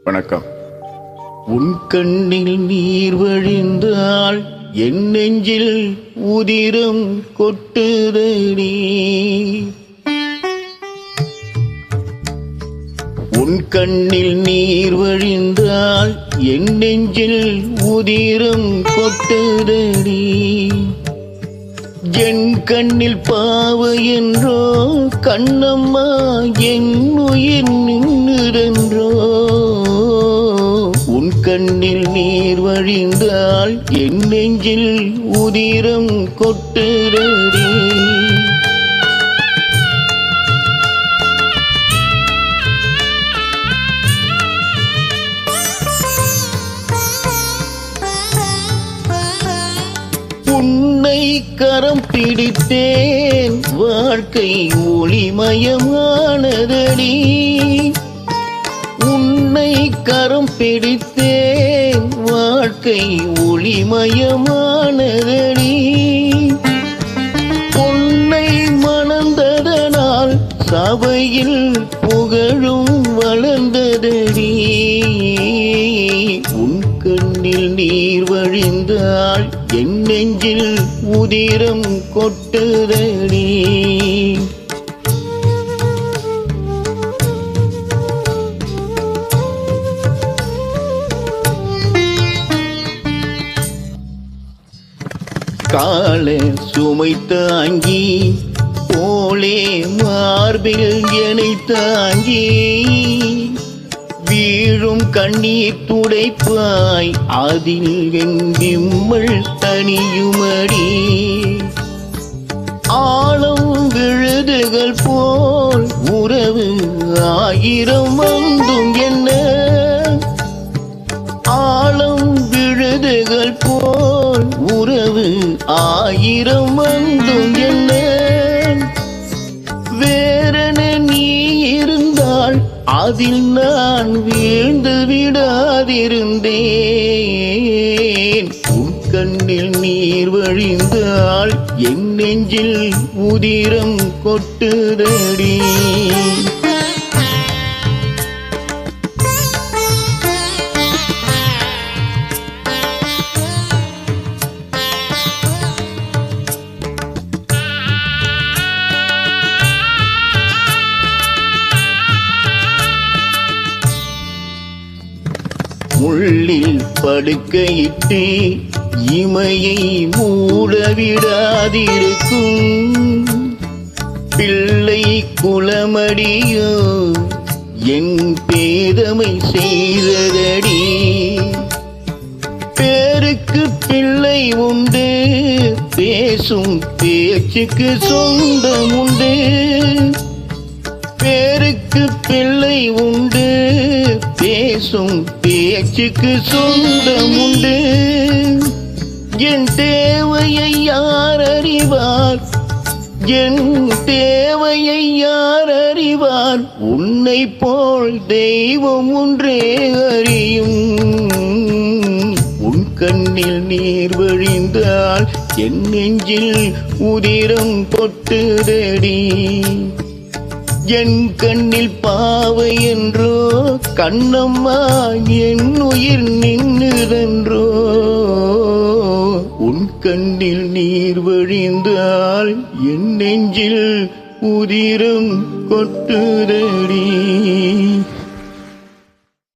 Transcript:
வணக்கம். உன் கண்ணில் நீர் வழிந்தால் என் நெஞ்சில் உதிரம் கொட்டுதடி. உன் கண்ணில் நீர் வழிந்தால் என் நெஞ்சில் உதிரம் கொட்டுதடி. என் கண்ணில் பாவை என்றோ கண்ணம்மா என் உயிர் நின்றுதென்றோ. உன் கண்ணில் நீர் வழிந்தால் என் நெஞ்சில் உதிரம் கொட்டுதடி. உன்னை கரம் பிடித்தேன் வாழ்க்கை ஒளிமயமானதடி. உன்னை கரம் பிடித்தேன் வாழ்க்கை ஒளிமயமானதடி. பொன்னை மணந்ததனால் சபையில் புகழும் வளர்ந்ததடி. உன் கண்ணில் நீர் வழிந்தால் என் நெஞ்சில் உதிரம் கொட்டுதடி. கால சுமை தாங்கி போலே மார்பில் என்னை தாங்கி வீழும் கண்ணீர் துடைப்பாய் அதில் என் விம்மல் தனியுமடி. ஆழம் விழுதுகள் போல் உறவு ஆயிரம் வந்தும் என்ன. ஆழம் விழுதுகள் போல் உறவு ஆயிரம் வந்தும் என்ன. வேறென நீ இருந்தால் அதில் நான் வீழ்ந்து விடாதிருந்தேன். உன் கண்ணில் நீர் வழிந்தால் என் நெஞ்சில் உதிரம் கொட்டுதடி. முள்ளில் படுக்கையிட்டு இமையை மூடவிடாதிருக்கும் பிள்ளை குளமடியோ என் பேதமை செய்ததடி. பேருக்கு பிள்ளை உண்டு பேசும் பேச்சுக்கு சொந்தம் உண்டு. பேருக்கு பிள்ளை உண்டு பேசும் பேச்சுக்கு சொந்தம் உண்டு. என் தேவையை யார் அறிவார், என் தேவையை யார் அறிவார். உன்னை போல் தெய்வம் ஒன்றே அறியும். உன் கண்ணில் நீர் வழிந்தால் என் நெஞ்சில் உதிரம் கொட்டுதடி. என் கண்ணில் பாவை என்றோ கண்ணம்மா என் உயிர் நின்றுதென்றோ. உன் கண்ணில் நீர் வழிந்தால் என் நெஞ்சில் உதிரம் கொட்டுதடி.